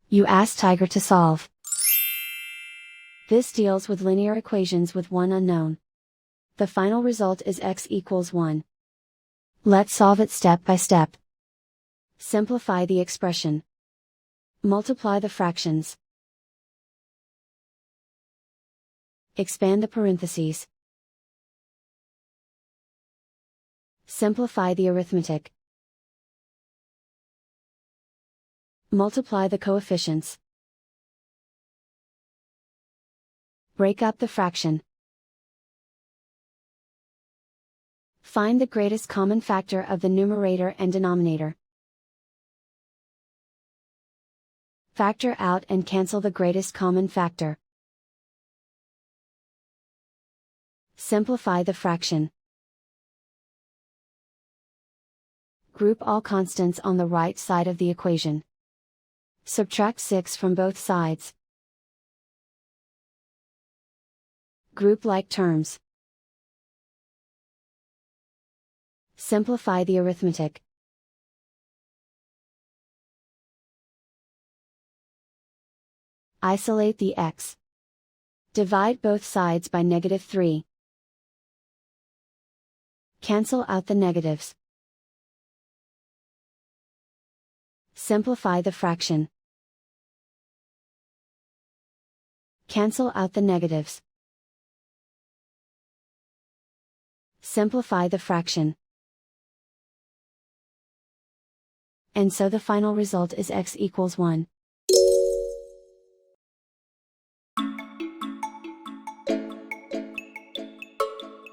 You ask Tiger to solve. This deals with linear equations with one unknown. The final result is x equals 1. Let's solve it step by step. Simplify the expression. Multiply the fractions. Expand the parentheses. Simplify the arithmetic. Multiply the coefficients. Break up the fraction. Find the greatest common factor of the numerator and denominator. Factor out and cancel the greatest common factor. Simplify the fraction. Group all constants on the right side of the equation. Subtract 6 from both sides. Group like terms. Simplify the arithmetic. Isolate the x. Divide both sides by -3. Cancel out the negatives. Simplify the fraction. Cancel out the negatives. Simplify the fraction. And so the final result is x equals 1.